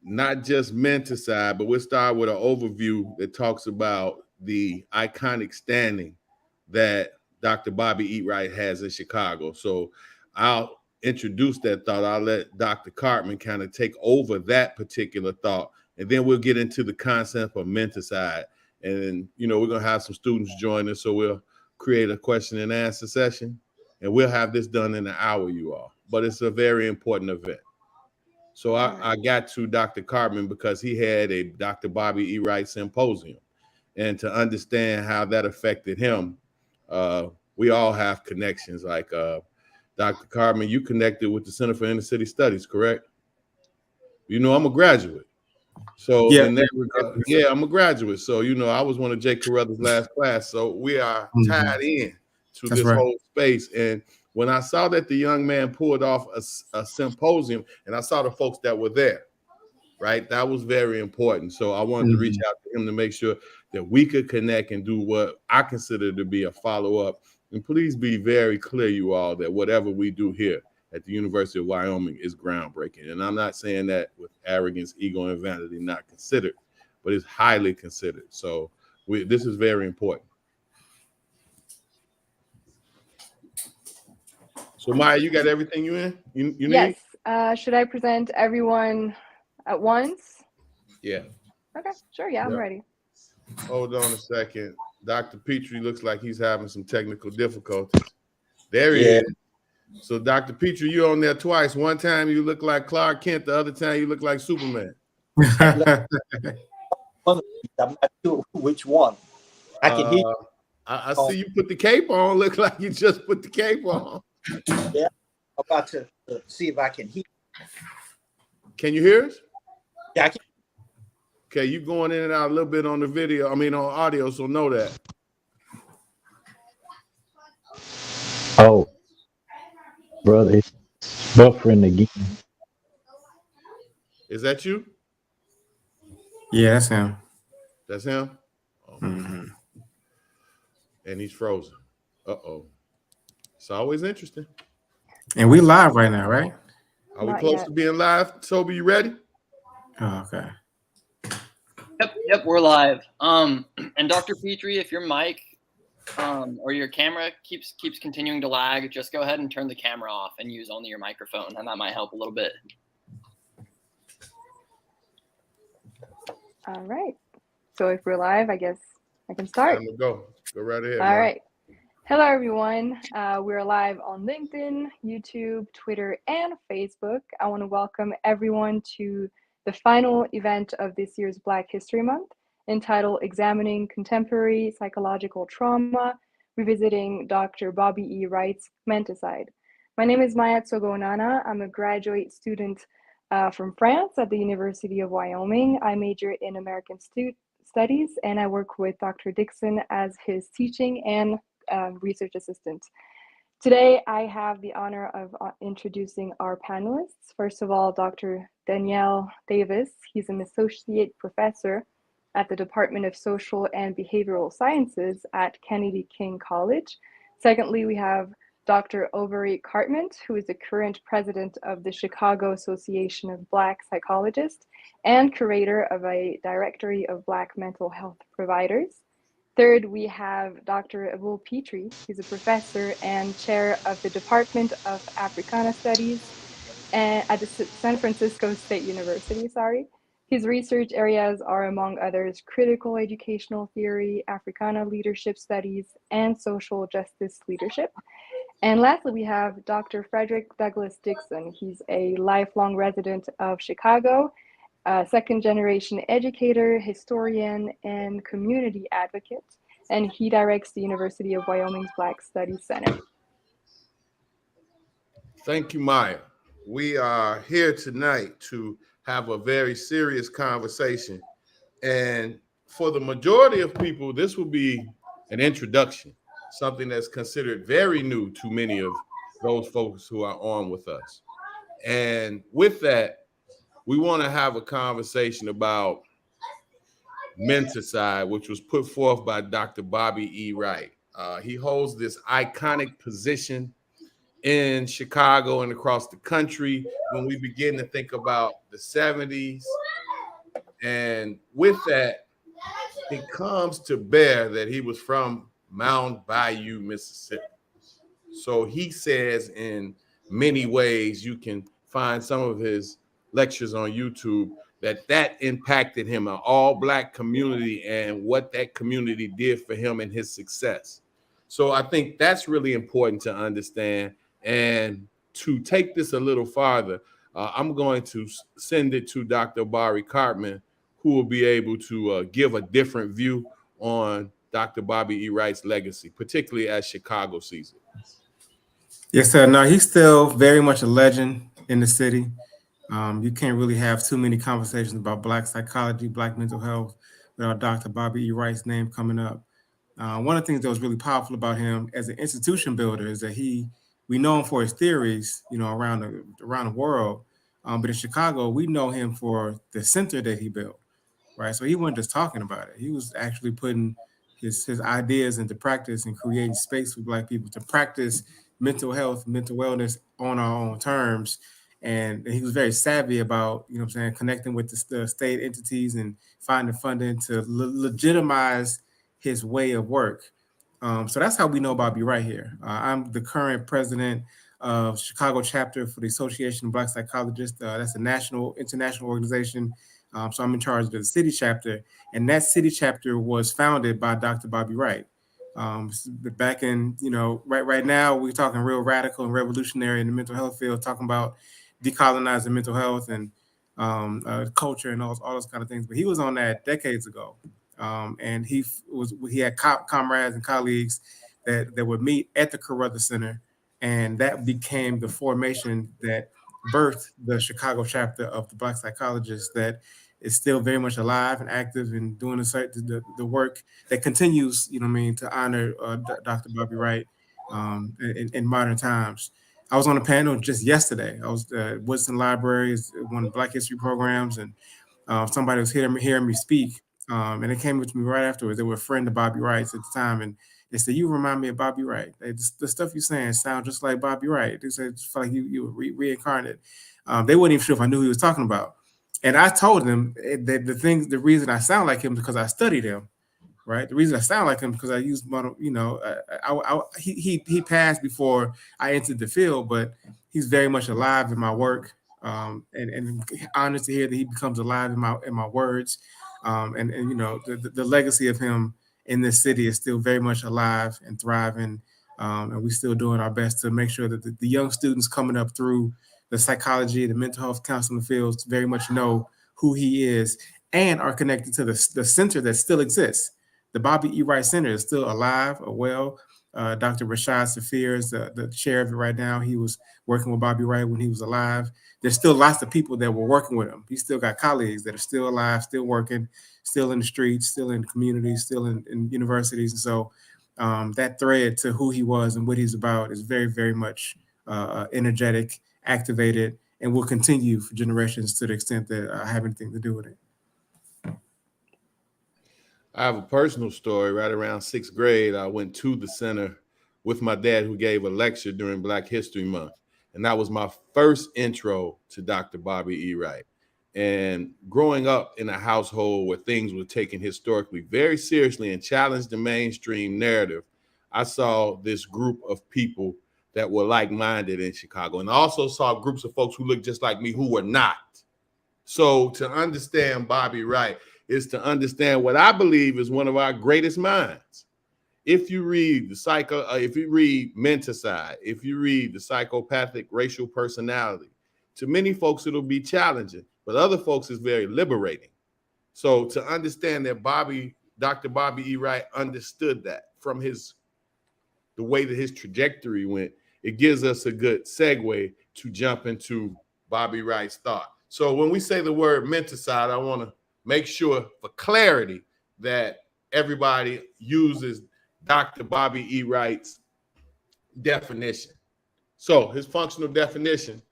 not just Mentacide, but we'll start with an overview that talks about the iconic standing that Dr. Bobby E. Wright has in Chicago. So I'll introduce that thought. I'll let Dr. Cartman kind of take over that particular thought, and then we'll get into the concept of Mentacide. And, we're going to have some students join us, so we'll create a question and answer session, and we'll have this done in an hour, you all. But it's a very important event. So I got to Dr. Cartman because he had a Dr. Bobby E. Wright symposium. And to understand how that affected him, we all have connections. Like Dr. Cartman, you connected with the Center for Inner City Studies, correct? I'm a graduate. So in that regard, I'm a graduate. So, I was one of Jay Carruthers' last class. So we are tied in to this whole space. And when I saw that the young man pulled off a symposium, and I saw the folks that were there, right? That was very important. So I wanted to reach out to him to make sure that we could connect and do what I consider to be a follow-up. And please be very clear, you all, that whatever we do here at the University of Wyoming is groundbreaking. And I'm not saying that with arrogance, ego, and vanity not considered, but it's highly considered. So this is very important. So Maya, you got everything you in? You need? Yes. Should I present everyone at once? Yeah. Okay, sure. Yeah, I'm ready. Hold on a second. Dr. Petrie looks like he's having some technical difficulties. There he is. So Dr. Petrie, you're on there twice. One time you look like Clark Kent. The other time you look like Superman. I'm not sure which one. I can hear you. I see you put the cape on. Look like you just put the cape on. Yeah, I'm about to see if I can hear. Can you hear us? Yeah, I can. Okay, you going in and out a little bit on the video. I mean, on audio, so know that. Oh, brother, it's buffering again. Is that you? Yeah, that's him. That's him? Oh. And he's frozen. Uh-oh. It's always interesting. And we live right now, right? Are we close to being live? Toby, you ready? Oh, okay. Yep, we're live. And Dr. Petrie, if your mic or your camera keeps continuing to lag, just go ahead and turn the camera off and use only your microphone, and that might help a little bit. All right. So if we're live, I guess I can start. Go right ahead. All right. Hello, everyone. We're live on LinkedIn, YouTube, Twitter, and Facebook. I want to welcome everyone to the final event of this year's Black History Month, entitled Examining Contemporary Psychological Trauma, Revisiting Dr. Bobby E. Wright's Mentacide. My name is Maya Tsogonana. I'm a graduate student from France at the University of Wyoming. I major in American Studies, and I work with Dr. Dixon as his teaching and research assistant. Today, I have the honor of introducing our panelists. First of all, Dr. Danielle Davis. He's an associate professor at the Department of Social and Behavioral Sciences at Kennedy King College. Secondly, we have Dr. Wright, who is the current president of the Chicago Association of Black Psychologists and curator of a directory of Black mental health providers. Third, we have Dr. Abul Petrie. He's a professor and chair of the Department of Africana Studies at the San Francisco State University, His research areas are, among others, critical educational theory, Africana leadership studies, and social justice leadership. And lastly, we have Dr. Frederick Douglass Dixon. He's a lifelong resident of Chicago, a second-generation educator, historian, and community advocate, and he directs the University of Wyoming's Black Studies Center. Thank you, Maya. We are here tonight to have a very serious conversation. And for the majority of people, this will be an introduction, something that's considered very new to many of those folks who are on with us. And with that, we want to have a conversation about Mentacide, which was put forth by Dr. Bobby E. Wright. He holds this iconic position in Chicago and across the country when we begin to think about the 70s And with that, it comes to bear that he was from Mound Bayou, Mississippi. So he says in many ways, you can find some of his lectures on YouTube, that impacted him, an all-black community, and what that community did for him and his success. So I think that's really important to understand. And to take this a little farther, I'm going to send it to Dr. Barry Cartman, who will be able to give a different view on Dr. Bobby E. Wright's legacy, particularly as Chicago sees it. Yes, sir. No, he's still very much a legend in the city. You can't really have too many conversations about Black psychology, Black mental health without Dr. Bobby E. Wright's name coming up. One of the things that was really powerful about him as an institution builder is that we know him for his theories, around the world. But in Chicago, we know him for the center that he built, right? So he wasn't just talking about it. He was actually putting his ideas into practice and creating space for Black people to practice mental health, mental wellness on our own terms. And he was very savvy about, connecting with the state entities and finding funding to legitimize his way of work. So that's how we know Bobby Wright here. I'm the current president of Chicago chapter for the Association of Black Psychologists. That's a international organization. So I'm in charge of the city chapter. And that city chapter was founded by Dr. Bobby Wright. Back in, right now, we're talking real radical and revolutionary in the mental health field, talking about decolonizing mental health and culture and all those kind of things. But he was on that decades ago. And he had comrades and colleagues that would meet at the Carruthers Center. And that became the formation that birthed the Chicago chapter of the Black Psychologists that is still very much alive and active and doing the work that continues, to honor Dr. Bobby Wright in modern times. I was on a panel just yesterday. I was at Woodson Library, is one of the Black History programs, and somebody was hearing me speak, and they came up to me right afterwards. They were a friend of Bobby Wright's at the time, and they said, "You remind me of Bobby Wright. The stuff you're saying sounds just like Bobby Wright." They said, "It's like you were reincarnated." They weren't even sure if I knew who he was talking about. And I told them that the reason I sound like him is because I studied him, right? The reason I sound like him because I used, he passed before I entered the field, but he's very much alive in my work, and honored to hear that he becomes alive in my words, and the legacy of him in this city is still very much alive and thriving, and we're still doing our best to make sure that the young students coming up through the psychology, the mental health counseling fields very much know who he is and are connected to the center that still exists. The Bobby E. Wright Center is still alive, well. Dr. Rashad Safir is the chair of it right now. He was working with Bobby Wright when he was alive. There's still lots of people that were working with him. He's still got colleagues that are still alive, still working, still in the streets, still in communities, still in universities. And so that thread to who he was and what he's about is very, very much energetic, activated, and will continue for generations to the extent that I have anything to do with it. I have a personal story. Right around 6th grade, I went to the center with my dad, who gave a lecture during Black History Month. And that was my first intro to Dr. Bobby E. Wright. And growing up in a household where things were taken historically very seriously and challenged the mainstream narrative, I saw this group of people that were like-minded in Chicago. And I also saw groups of folks who looked just like me who were not. So to understand Bobby Wright is to understand what I believe is one of our greatest minds. If you read if you read Mentacide, if you read The Psychopathic Racial Personality, to many folks it'll be challenging, but other folks it's very liberating. So to understand that Dr. Bobby E. Wright understood that from the way that his trajectory went, it gives us a good segue to jump into Bobby Wright's thought. So when we say the word Mentacide, I want to make sure for clarity that everybody uses Dr. Bobby E. Wright's definition. So his functional definition,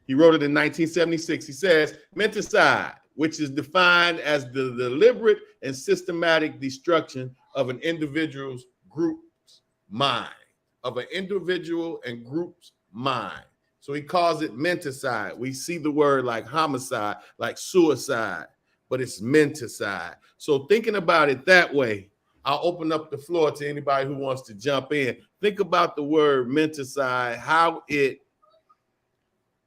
he wrote it in 1976. He says, Mentacide, which is defined as the deliberate and systematic destruction of an individual's group's mind, of an individual and group's mind. So he calls it Mentacide. We see the word like homicide, like suicide, but it's Mentacide. So thinking about it that way, I'll open up the floor to anybody who wants to jump in. Think about the word Mentacide, how it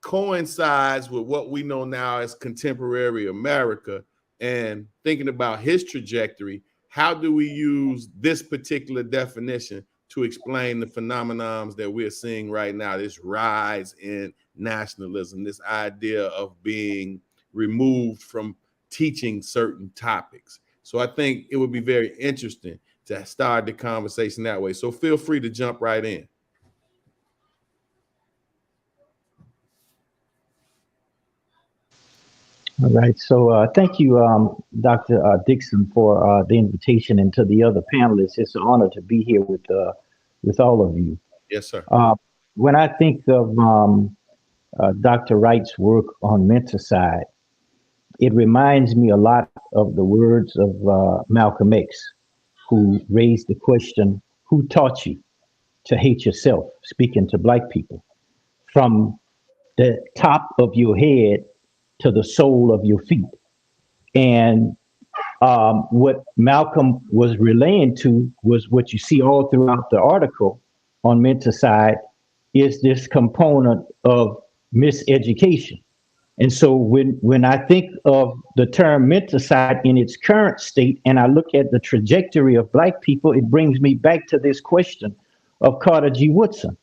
coincides with what we know now as contemporary America, and thinking about his trajectory. How do we use this particular definition to explain the phenomenons that we're seeing right now, this rise in nationalism, this idea of being removed from teaching certain topics? So I think it would be very interesting to start the conversation that way. So feel free to jump right in. All right. So thank you, Dr. Dixon, for the invitation, and to the other panelists. It's an honor to be here with all of you. Yes, sir. When I think of Dr. Wright's work on Mentacide, it reminds me a lot of the words of Malcolm X, who raised the question, who taught you to hate yourself, speaking to Black people, from the top of your head to the sole of your feet. And what Malcolm was relaying to was what you see all throughout the article on Mentacide, is this component of miseducation. And so when I think of the term Mentacide in its current state, and I look at the trajectory of Black people, it brings me back to this question of Carter G. Woodson.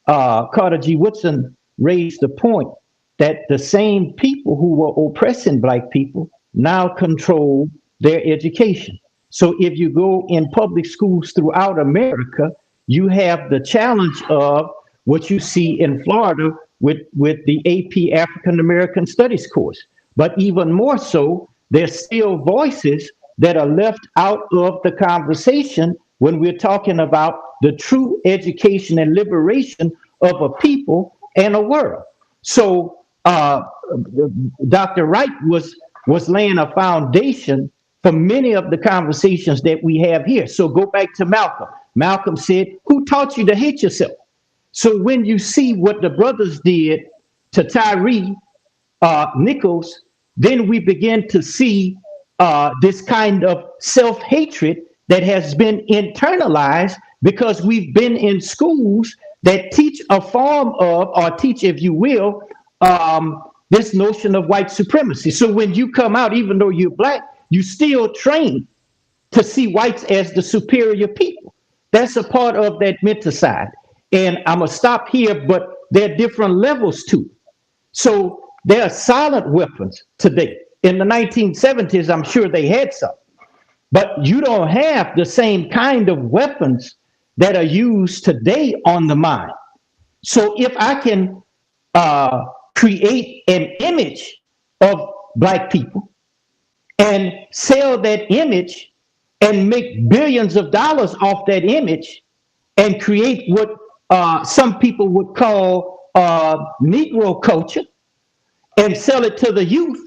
Carter G. Woodson raised the point that the same people who were oppressing Black people now control their education. So if you go in public schools throughout America, you have the challenge of what you see in Florida with the AP African American Studies course. But even more so, there's still voices that are left out of the conversation when we're talking about the true education and liberation of a people and a world. So Dr. Wright was laying a foundation for many of the conversations that we have here. So go back to Malcolm. Malcolm said, who taught you to hate yourself? So when you see what the brothers did to Tyree Nichols, then we begin to see this kind of self-hatred that has been internalized because we've been in schools that teach a form of, or teach, if you will, this notion of white supremacy. So when you come out, even though you're Black, you still train to see whites as the superior people. That's a part of that Mentacide. And I'm gonna stop here, but there are different levels to it. So there are silent weapons today. In the 1970s, I'm sure they had some, but you don't have the same kind of weapons that are used today on the mind. So if I can create an image of Black people and sell that image and make billions of dollars off that image and create what some people would call Negro culture and sell it to the youth,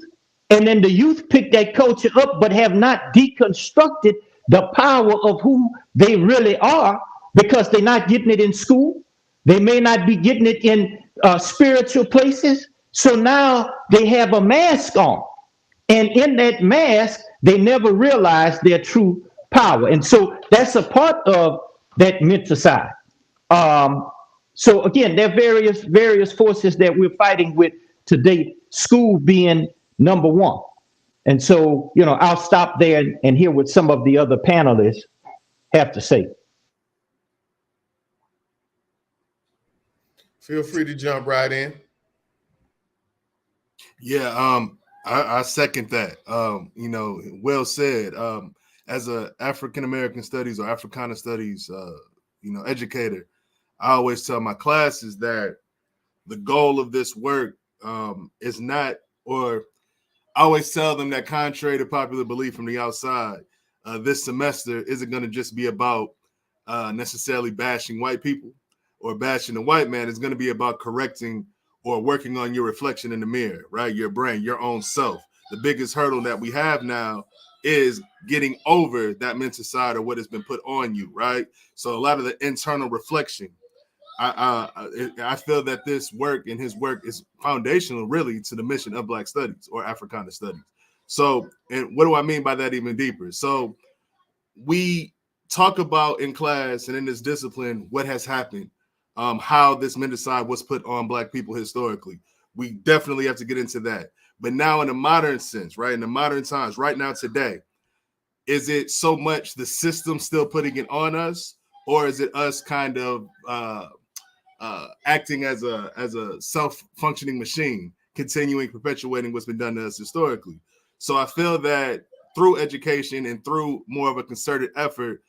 and then the youth pick that culture up but have not deconstructed the power of who they really are, because they're not getting it in school. They may not be getting it in spiritual places. So now they have a mask on. And in that mask, they never realize their true power. And so that's a part of that Mentacide. So again, there are various forces that we're fighting with today, school being number one. And so, I'll stop there and hear what some of the other panelists have to say. Feel free to jump right in. Yeah, I second that. Well said. As a African American studies or Africana studies, educator, I always tell my classes that the goal of this work is not, or I always tell them that contrary to popular belief from the outside, this semester isn't going to just be about necessarily bashing white people or bashing the white man. It's going to be about correcting or working on your reflection in the mirror, right? Your brain, your own self. The biggest hurdle that we have now is getting over that Mentacide or what has been put on you, right? So a lot of the internal reflection, I feel that this work and his work is foundational really to the mission of Black studies or Africana studies. So, and what do I mean by that even deeper? So we talk about in class and in this discipline what has happened, how this Mentacide was put on Black people historically. We definitely have to get into that. But now in the modern sense, right, in the modern times, right now today, is it so much the system still putting it on us, or is it us kind of acting as a self-functioning machine, continuing perpetuating what's been done to us historically? So I feel that through education and through more of a concerted effort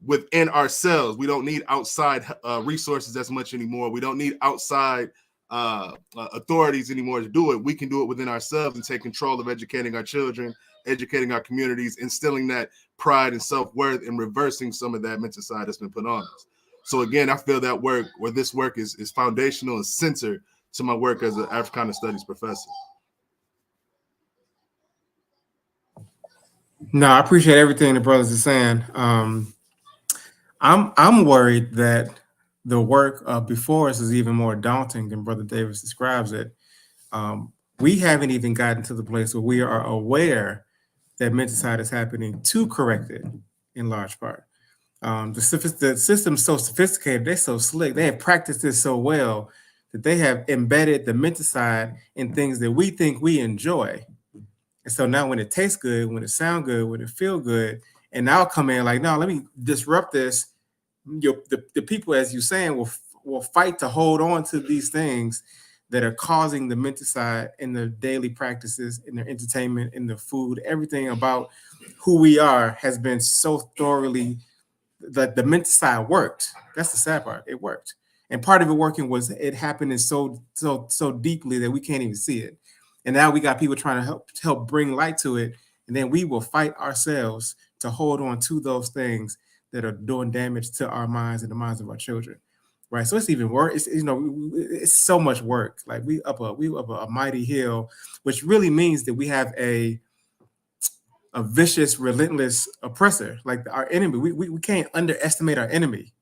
within ourselves, we don't need outside resources as much anymore. We don't need outside authorities anymore to do it. We can do it within ourselves and take control of educating our children, educating our communities, instilling that pride and self-worth, and reversing some of that Mentacide that's been put on us. So again, I feel that work, or this work, is foundational and centered to my work as an Africana Studies professor. No, I appreciate everything the brothers are saying. I'm worried that the work before us is even more daunting than Brother Davis describes it. We haven't even gotten to the place where we are aware that Mentacide is happening to correct it, in large part. The system's so sophisticated, they're so slick, they have practiced this so well that they have embedded the Mentacide in things that we think we enjoy. And so now when it tastes good, when it sounds good, when it feels good, and now come in like, no, let me disrupt this. The people, as you're saying, will fight to hold on to these things that are causing the Mentacide in their daily practices, in their entertainment, in the food. Everything about who we are has been so thoroughly, that the Mentacide worked. That's the sad part. It worked. And part of it working was it happening so deeply that we can't even see it. And now we got people trying to help bring light to it. And then we will fight ourselves to hold on to those things that are doing damage to our minds and the minds of our children. Right. So it's even worse. It's, it's so much work. Like we up a mighty hill, which really means that we have a vicious, relentless oppressor, like our enemy. We can't underestimate our enemy.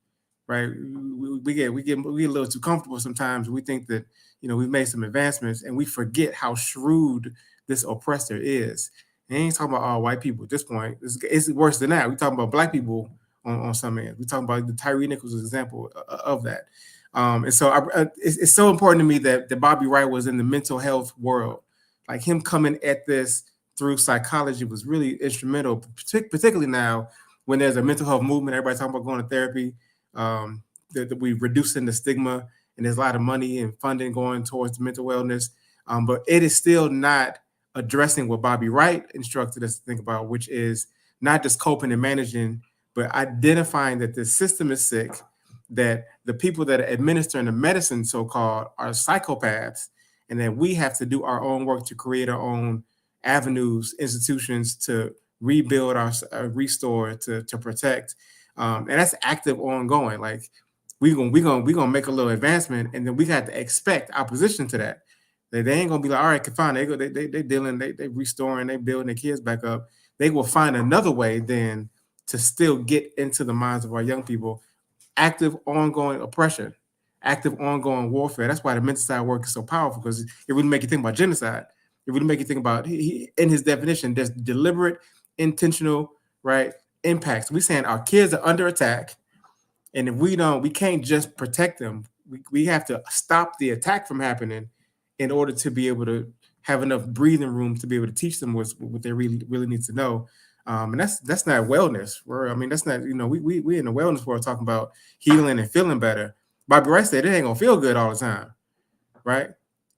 Right. We get a little too comfortable sometimes. We think that, we've made some advancements and we forget how shrewd this oppressor is. And ain't talking about all white people at this point. It's worse than that. We're talking about Black people on some end. We're talking about the Tyree Nichols example of that. And so it's so important to me that Bobby Wright was in the mental health world. Like him coming at this through psychology was really instrumental, particularly now when there's a mental health movement. Everybody's talking about going to therapy. That we're reducing the stigma, and there's a lot of money and funding going towards mental wellness. But it is still not addressing what Bobby Wright instructed us to think about, which is not just coping and managing, but identifying that the system is sick, that the people that are administering the medicine, so-called, are psychopaths, and that we have to do our own work to create our own avenues, institutions to rebuild, restore, to protect. And that's active, ongoing. Like we're gonna make a little advancement, and then we got to expect opposition to that. They ain't gonna be like, all right, fine. They dealing, they restoring, they building their kids back up. They will find another way then to still get into the minds of our young people. Active, ongoing oppression, active, ongoing warfare. That's why the Mentacide work is so powerful, because it really make you think about genocide. It really make you think about, in his definition, there's deliberate, intentional, right, impacts. We're saying our kids are under attack, and if we can't just protect them. We have to stop the attack from happening in order to be able to have enough breathing room to be able to teach them what they really need to know. And that's not wellness. That's not, we in the wellness world talking about healing and feeling better. Bobby Wright said it ain't gonna feel good all the time, right?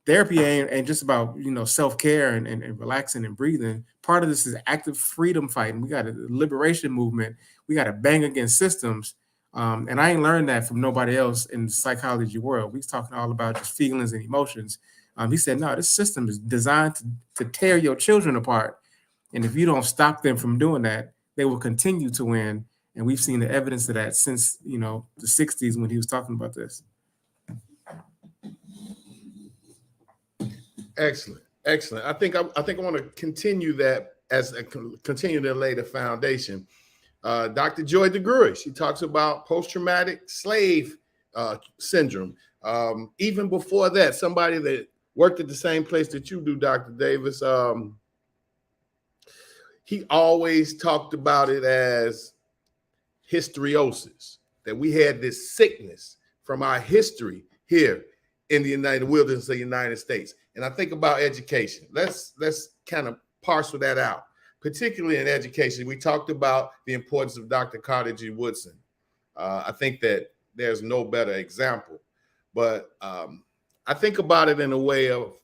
Therapy ain't just about, self-care and relaxing and breathing. Part of this is active freedom fighting. We got a liberation movement. We got to bang against systems. And I ain't learned that from nobody else in the psychology world. We talking all about just feelings and emotions. He said, no, this system is designed to tear your children apart. And if you don't stop them from doing that, they will continue to win. And we've seen the evidence of that since, the 60s when he was talking about this. Excellent. I think I want to continue that continue to lay the foundation. Dr. Joy DeGruy, she talks about post-traumatic slave syndrome. Even before that, somebody that worked at the same place that you do, Dr. Davis, he always talked about it as histriosis, that we had this sickness from our history here in the wilderness of the United States. And I think about education. Let's kind of parcel that out, particularly in education. We talked about the importance of Dr. Carter G. Woodson. I think that there's no better example. But I think about it in a way of,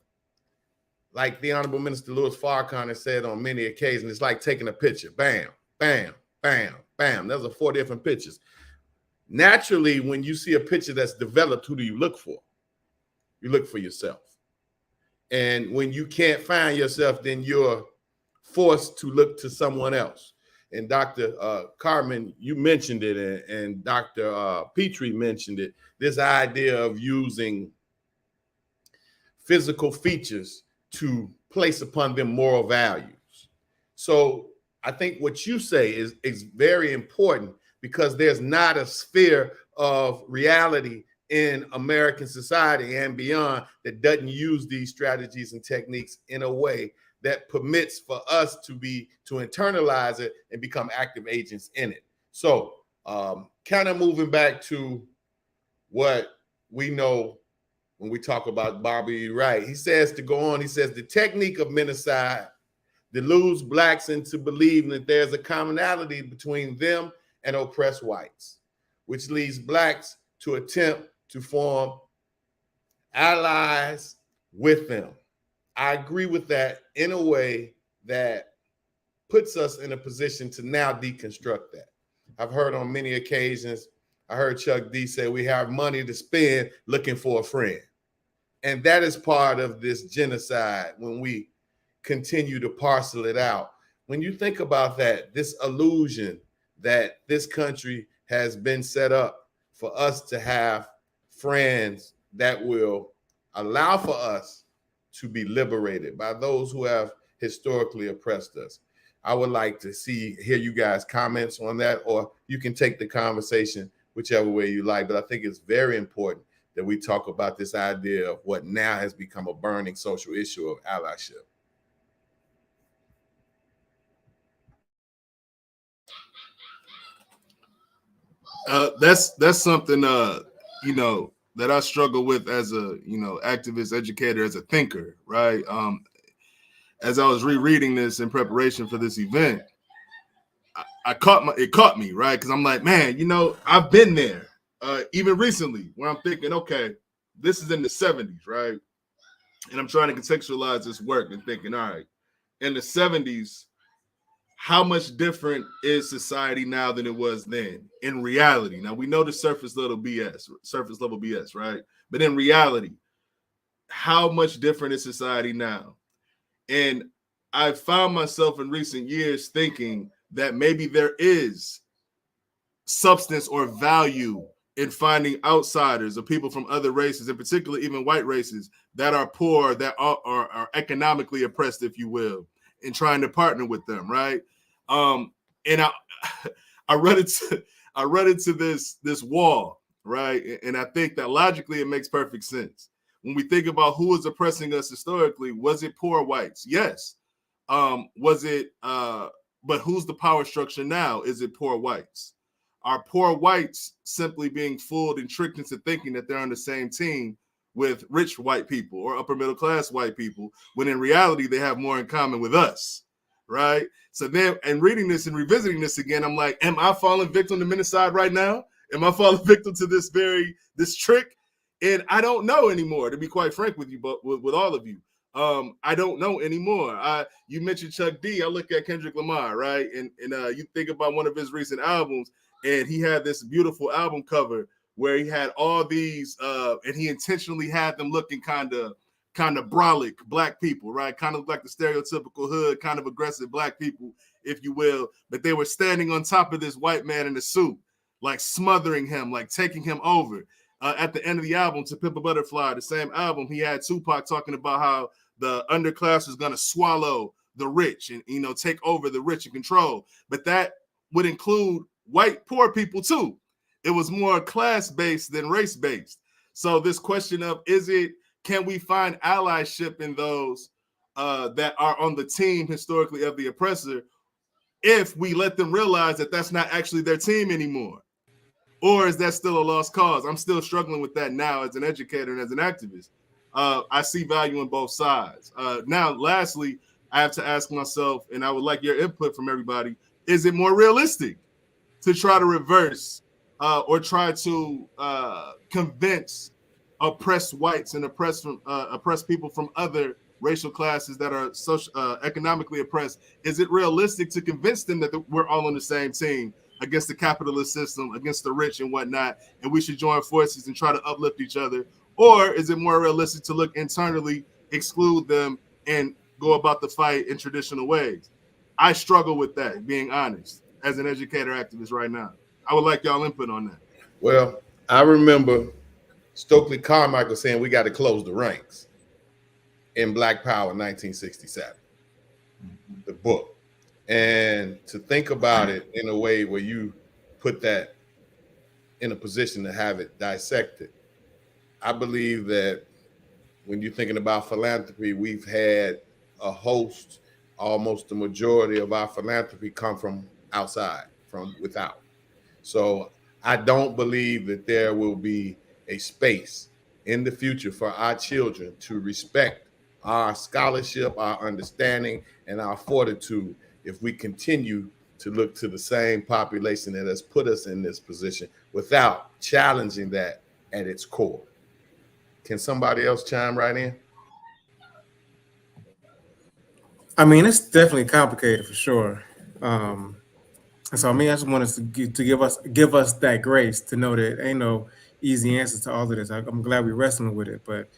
like the Honorable Minister Louis Farrakhan has said on many occasions, it's like taking a picture. Bam, bam, bam, bam. Those are 4 different pictures. Naturally, when you see a picture that's developed, who do you look for? You look for yourself. And when you can't find yourself, then you're forced to look to someone else. And Dr. Carmen, you mentioned it, and Dr. Petrie mentioned it, this idea of using physical features to place upon them moral values. So I think what you say is very important, because there's not a sphere of reality in American society and beyond that doesn't use these strategies and techniques in a way that permits for us to internalize it and become active agents in it. So kind of moving back to what we know when we talk about Bobby Wright, he says, to go on, he says, the technique of Mentacide deludes blacks into believing that there's a commonality between them and oppressed whites, which leads blacks to attempt to form allies with them. I agree with that in a way that puts us in a position to now deconstruct that. I've heard on many occasions, I heard Chuck D say, we have money to spend looking for a friend. And that is part of this genocide when we continue to parcel it out. When you think about that, this illusion that this country has been set up for us to have friends that will allow for us to be liberated by those who have historically oppressed us. I would like to hear you guys' comments on that, or you can take the conversation whichever way you like. But I think it's very important that we talk about this idea of what now has become a burning social issue of allyship. That's something that I struggle with as a activist, educator, as a thinker, right? As I was rereading this in preparation for this event, it caught me, right? Because I'm like, man, I've been there, even recently, where I'm thinking, okay, this is in the 70s, right? And I'm trying to contextualize this work and thinking, all right, in the 70s, how much different is society now than it was then in reality? Now, we know the surface level BS, right? But in reality, how much different is society now? And I found myself in recent years thinking that maybe there is substance or value in finding outsiders or people from other races, in particular even white races, that are poor, that are economically oppressed, if you will, and trying to partner with them, right? And I run into this wall, right? And I think that logically it makes perfect sense. When we think about who was oppressing us historically, was it poor whites? Yes. But who's the power structure now? Is it poor whites? Are poor whites simply being fooled and tricked into thinking that they're on the same team with rich white people or upper middle class white people, when in reality they have more in common with us, right? So then, and reading this and revisiting this again, I'm like, am I falling victim to Mentacide right now? Am I falling victim to this trick? And I don't know anymore, to be quite frank with you, but with all of you. I don't know anymore. You mentioned Chuck D. I look at Kendrick Lamar, right? And you think about one of his recent albums, and he had this beautiful album cover where he had all these, and he intentionally had them looking kind of brolic black people, right? Kind of like the stereotypical hood, kind of aggressive black people, if you will. But they were standing on top of this white man in a suit, like smothering him, like taking him over. At the end of the album, To Pimp a Butterfly, the same album, he had Tupac talking about how the underclass was going to swallow the rich and, take over the rich and control. But that would include white poor people too. It was more class-based than race-based. So this question of, can we find allyship in those that are on the team historically of the oppressor, if we let them realize that that's not actually their team anymore? Or is that still a lost cause? I'm still struggling with that now as an educator and as an activist. I see value in both sides. Now, lastly, I have to ask myself, and I would like your input from everybody, is it more realistic to try to reverse or try to convince oppressed whites and oppressed people from other racial classes that are economically oppressed? Is it realistic to convince them that we're all on the same team against the capitalist system, against the rich and whatnot, and we should join forces and try to uplift each other? Or is it more realistic to look internally, exclude them, and go about the fight in traditional ways? I struggle with that, being honest, as an educator activist right now. I would like y'all input on that. Well, I remember Stokely Carmichael saying we got to close the ranks in Black Power 1967, the book. And to think about it in a way where you put that in a position to have it dissected, I believe that when you're thinking about philanthropy, we've had a host, almost the majority of our philanthropy come from outside, from without. So I don't believe that there will be a space in the future for our children to respect our scholarship, our understanding, and our fortitude if we continue to look to the same population that has put us in this position without challenging that at its core. Can somebody else chime right in? I mean, it's definitely complicated for sure. And so, I mean, I just want us to give us that grace to know that ain't no easy answers to all of this. I'm glad we're wrestling with it, but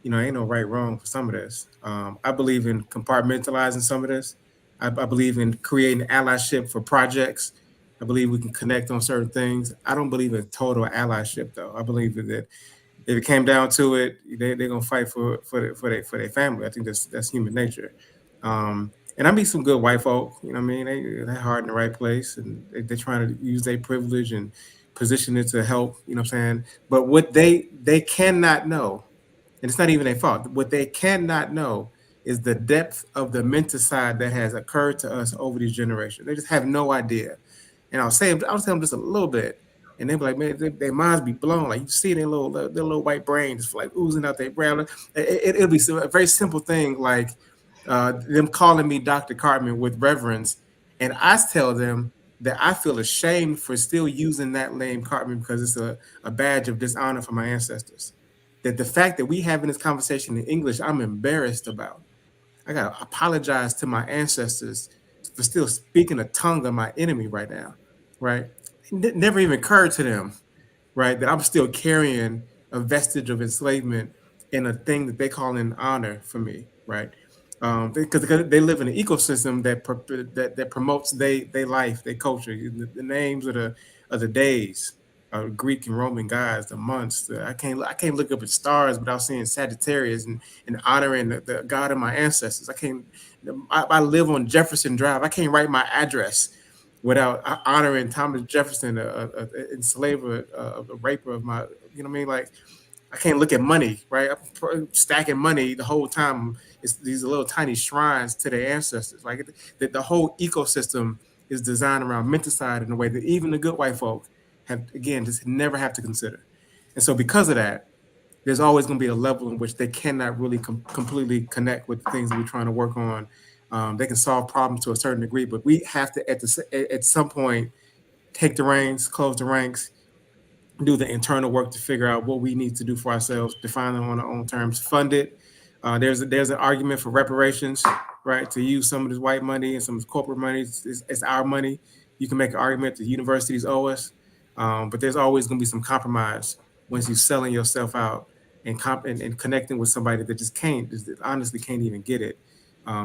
ain't no right wrong for some of this. I believe in compartmentalizing some of this. I believe in creating allyship for projects. I believe we can connect on certain things. I don't believe in total allyship, though. I believe that if it came down to it, they're gonna fight for their family. I think that's human nature. And I meet some good white folk. You know what I mean? They're hard in the right place, and they're trying to use their privilege and position it to help. You know what I'm saying? But what they cannot know, and it's not even their fault. What they cannot know is the depth of the menticide that has occurred to us over these generations. They just have no idea. And I'll tell them just a little bit, and they be like, man, their minds be blown. Like you see their little white brains just like oozing out their brain. It'll be a very simple thing like them calling me Dr. Cartman with reverence, and I tell them that I feel ashamed for still using that name Cartman because it's a badge of dishonor for my ancestors. That the fact that we having this conversation in English, I'm embarrassed about. I gotta apologize to my ancestors for still speaking a tongue of my enemy right now, right? It never even occurred to them, right, that I'm still carrying a vestige of enslavement in a thing that they call an honor for me, right? Because they live in an ecosystem that promotes their life, their culture, the names of the days. Greek and Roman gods, the months. I can't look up at stars without seeing Sagittarius and honoring the god of my ancestors. I live on Jefferson Drive. I can't write my address without honoring Thomas Jefferson, a enslaver, a raper of my. You know what I mean? Like I can't look at money, right? I'm stacking money the whole time. It's these little tiny shrines to their ancestors. Like the whole ecosystem is designed around menticide in a way that even the good white folk have, again, just never have to consider. And so because of that, there's always going to be a level in which they cannot really completely connect with the things that we're trying to work on. They can solve problems to a certain degree, but we have to, at some point, take the reins, close the ranks, do the internal work to figure out what we need to do for ourselves, define them on our own terms, fund it. There's an argument for reparations, right? To use some of this white money and some of this corporate money, it's our money. You can make an argument that universities owe us. But there's always going to be some compromise once you're selling yourself out and connecting with somebody that just honestly can't even get it.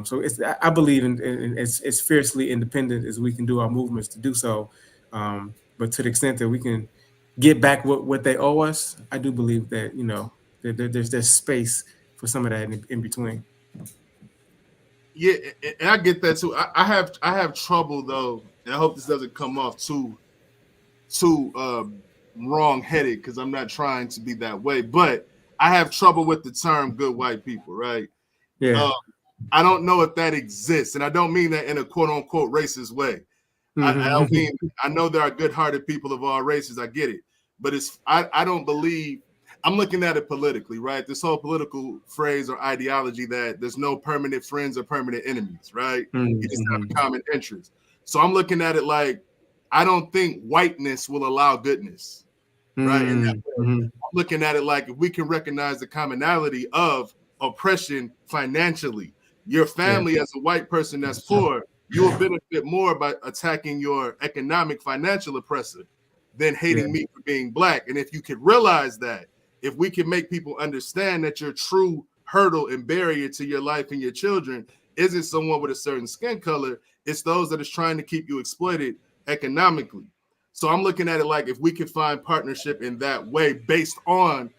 So I believe in it's fiercely independent as we can do our movements to do so. But to the extent that we can get back what they owe us, I do believe that there's space for some of that in between. Yeah, and I get that too. I have trouble though, and I hope this doesn't come off too wrong-headed because I'm not trying to be that way, but I have trouble with the term good white people, right? Yeah. I don't know if that exists, and I don't mean that in a quote unquote racist way. I don't mean, I know there are good-hearted people of all races. I get it, but I don't believe. I'm looking at it politically, right? This whole political phrase or ideology that there's no permanent friends or permanent enemies, right? You just have a common interest. So I'm looking at it like I don't think whiteness will allow goodness, right? And I'm looking at it like if we can recognize the commonality of oppression financially, your family as a white person that's poor, you will benefit more by attacking your economic financial oppressor than hating me for being black. And if you could realize that, if we can make people understand that your true hurdle and barrier to your life and your children isn't someone with a certain skin color, it's those that is trying to keep you exploited economically. So I'm looking at it like if we can find partnership in that way based on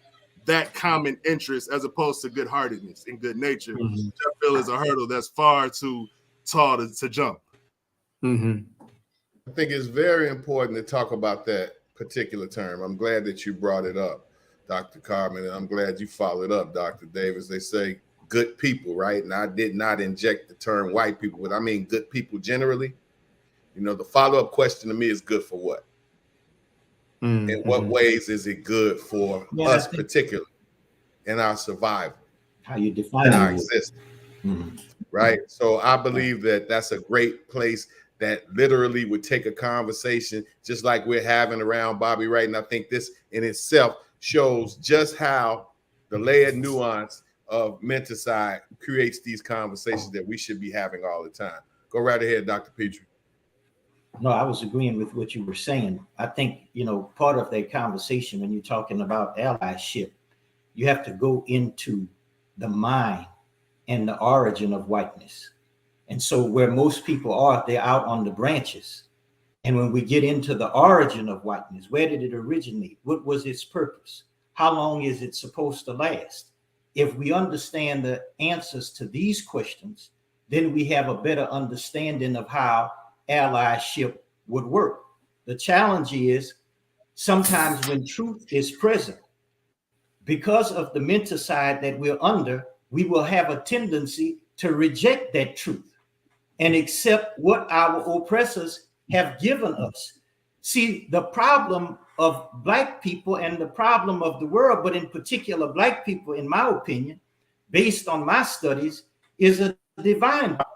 that common interest as opposed to good-heartedness and good nature, which I feel is a hurdle that's far too tall to jump. I think it's very important to talk about that particular term. I'm glad that you brought it up, Dr. Carmen, and I'm glad you followed up, Dr. Davis. They say good people, right? And I did not inject the term white people, but I mean good people generally. You know, the follow-up question to me is good for what? In what ways is it good for us particularly in our survival? How you define our existence, right? So I believe that that's a great place that literally would take a conversation just like we're having around Bobby Wright. And I think this in itself shows just how the layered nuance of Mentacide creates these conversations that we should be having all the time. Go right ahead, Dr. Petrie. No, I was agreeing with what you were saying. I think, you know, part of that conversation when you're talking about allyship, you have to go into the mind and the origin of whiteness. And so where most people are, they're out on the branches. And when we get into the origin of whiteness, where did it originate? What was its purpose? How long is it supposed to last? If we understand the answers to these questions, then we have a better understanding of how allyship would work. The challenge is sometimes when truth is present, because of the Mentacide that we're under, we will have a tendency to reject that truth and accept what our oppressors have given us. See, the problem of Black people and the problem of the world, but in particular Black people, in my opinion, based on my studies, is a divine problem.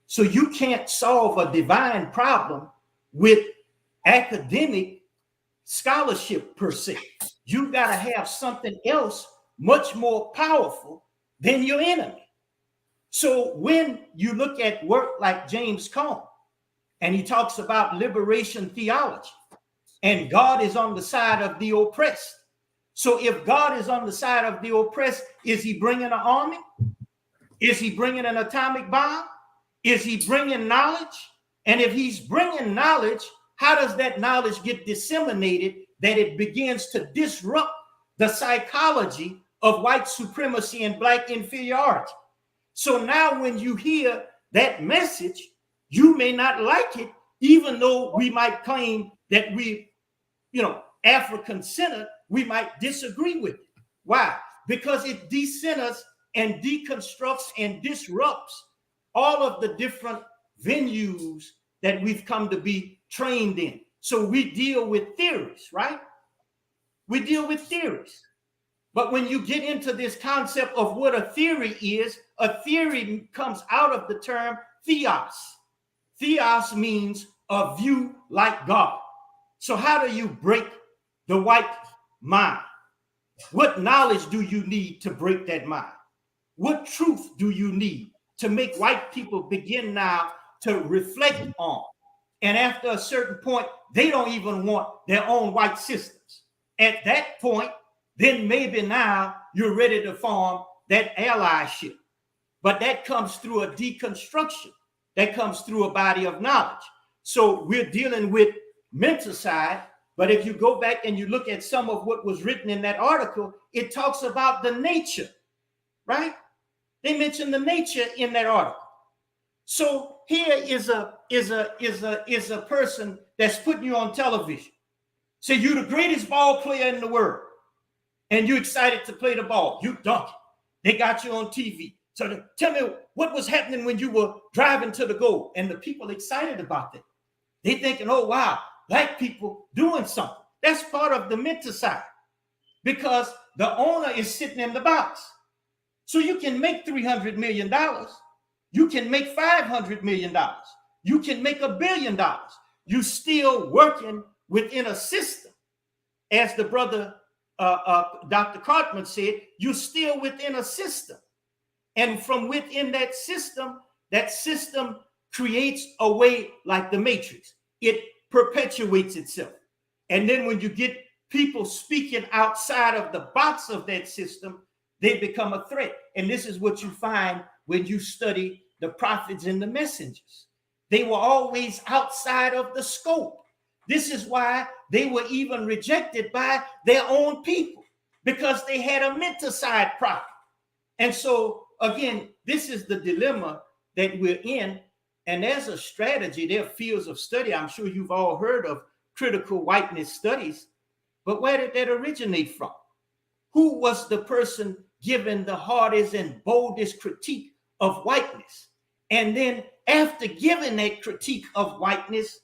So you can't solve a divine problem with academic scholarship per se. You got to have something else much more powerful than your enemy. So when you look at work like James Cone, and he talks about liberation theology, and God is on the side of the oppressed. So if God is on the side of the oppressed, is he bringing an army? Is he bringing an atomic bomb? Is he bringing knowledge? And if he's bringing knowledge, how does that knowledge get disseminated that it begins to disrupt the psychology of white supremacy and Black inferiority? So now when you hear that message, you may not like it, even though we might claim that we, African-centered, we might disagree with it. Why? Because it decenters and deconstructs and disrupts all of the different venues that we've come to be trained in. So we deal with theories, right? We deal with theories. But when you get into this concept of what a theory is, a theory comes out of the term theos. Theos means a view like God. So how do you break the white mind? What knowledge do you need to break that mind? What truth do you need to make white people begin now to reflect on? And after a certain point, they don't even want their own white systems. At that point, then maybe now you're ready to form that allyship. But that comes through a deconstruction. That comes through a body of knowledge. So we're dealing with Mentacide, but if you go back and you look at some of what was written in that article, it talks about the nature, right? They mention the nature in that article. So here is a person that's putting you on television. Say you're the greatest ball player in the world, and you're excited to play the ball. You dunk it. They got you on TV. So tell me what was happening when you were driving to the goal? And the people excited about that. They thinking, oh, wow, black people doing something. That's part of the Mentacide, because the owner is sitting in the box. So you can make $300 million. You can make $500 million. You can make $1 billion. You still working within a system. As the brother Dr. Cartman said, you're still within a system. And from within that system creates a way like the matrix. It perpetuates itself. And then when you get people speaking outside of the box of that system, they become a threat. And this is what you find when you study the prophets and the messengers. They were always outside of the scope. This is why they were even rejected by their own people, because they had a Mentacide prophet. And so, again, this is the dilemma that we're in. And as a strategy, there are fields of study. I'm sure you've all heard of critical whiteness studies, but where did that originate from? Who was the person given the hardest and boldest critique of whiteness? And then after giving that critique of whiteness,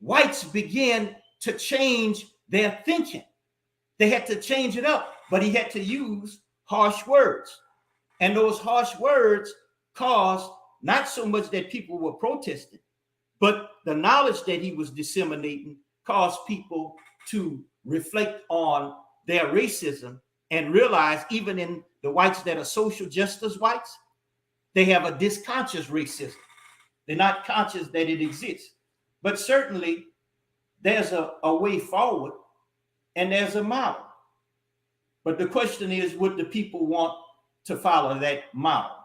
whites began to change their thinking. They had to change it up, but he had to use harsh words. And those harsh words caused not so much that people were protesting, but the knowledge that he was disseminating caused people to reflect on their racism and realize, even in the whites that are social justice whites, they have a disconscious racism. They're not conscious that it exists. But certainly there's a way forward and there's a model. But the question is, would the people want to follow that model?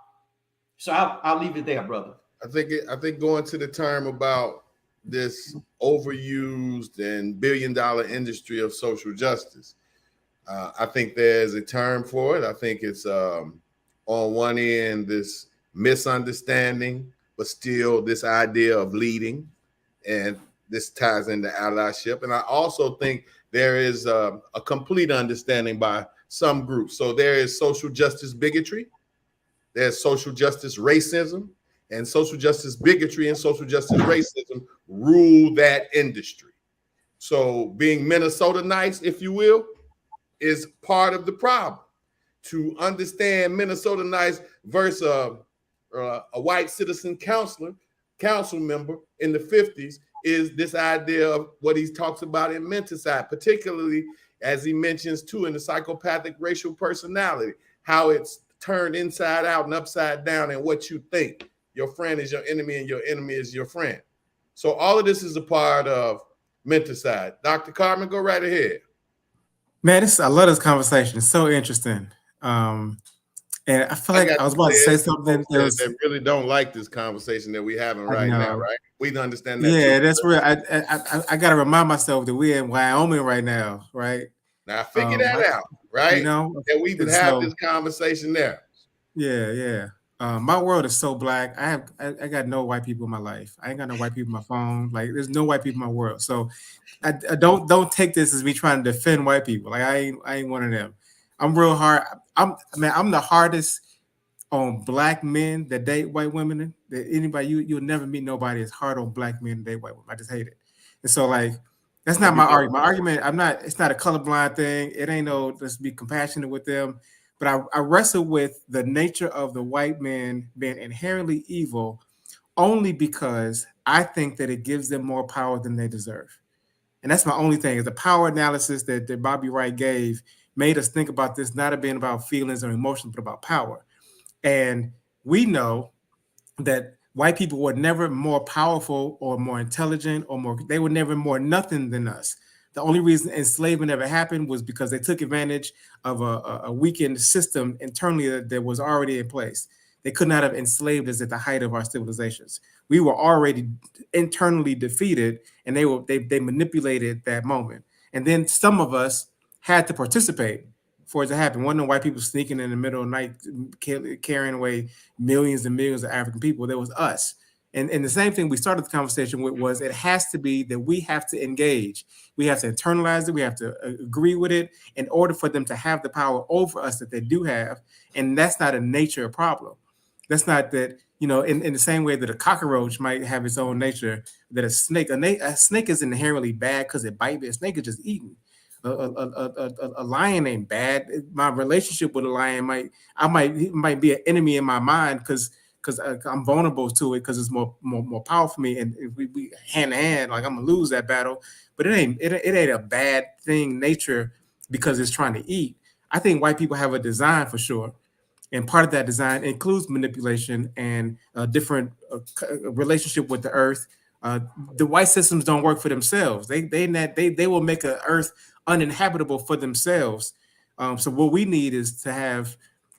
So I'll leave it there, brother. I think going to the term about this overused and billion-dollar industry of social justice, I think there's a term for it. I think it's on one end this misunderstanding, but still this idea of leading, and this ties into allyship. And I also think there is a complete understanding by some groups. So there is social justice bigotry, there's social justice racism, and social justice bigotry and social justice racism rule that industry. So being Minnesota nice, if you will, is part of the problem. To understand Minnesota nice versus a white citizen council member in the 50s is this idea of what he talks about in Mentacide, particularly as he mentions too in the psychopathic racial personality, how it's turned inside out and upside down, and what you think. Your friend is your enemy and your enemy is your friend. So all of this is a part of Mentacide. Dr. Cartman, go right ahead. Man, I love this conversation. It's so interesting. And I feel like I was about to say something that really don't like this conversation that we're having right now, right? We understand that. Yeah, that's real. I got to remind myself that we're in Wyoming right now, right? Now figure that out, right? You know, that we would have this conversation there. Yeah. My world is so black. I got no white people in my life. I ain't got no white people in my phone. Like, there's no white people in my world. So I don't take this as me trying to defend white people. Like, I ain't one of them. I'm real hard. I'm the hardest on black men that date white women. That anybody, you'll never meet nobody as hard on black men that date white women. I just hate it. And so, like, that's not my argument. My argument, it's not a colorblind thing. It ain't no, let's be compassionate with them. But I wrestle with the nature of the white man being inherently evil only because I think that it gives them more power than they deserve. And that's my only thing, is the power analysis that Bobby Wright gave made us think about this not being about feelings or emotions, but about power. And we know that white people were never more powerful or more intelligent they were never more nothing than us. The only reason enslavement ever happened was because they took advantage of a weakened system internally that was already in place. They could not have enslaved us at the height of our civilizations. We were already internally defeated, and they manipulated that moment. And then some of us had to participate for it to happen. One of the white people sneaking in the middle of the night, carrying away millions and millions of African people. There was us. And the same thing we started the conversation with was, it has to be that we have to engage. We have to internalize it. We have to agree with it in order for them to have the power over us that they do have. And that's not a nature problem. That's not that, you know, in the same way that a cockroach might have its own nature, that a snake is inherently bad because it bites. A snake is just eating. A lion ain't bad. My relationship with a lion might be an enemy in my mind because I'm vulnerable to it because it's more powerful for me, and if we hand to hand, like I'm gonna lose that battle. But it ain't a bad thing nature because it's trying to eat. I think white people have a design for sure, and part of that design includes manipulation and a different relationship with the earth. The white systems don't work for themselves. They will make an earth uninhabitable for themselves. So what we need is to have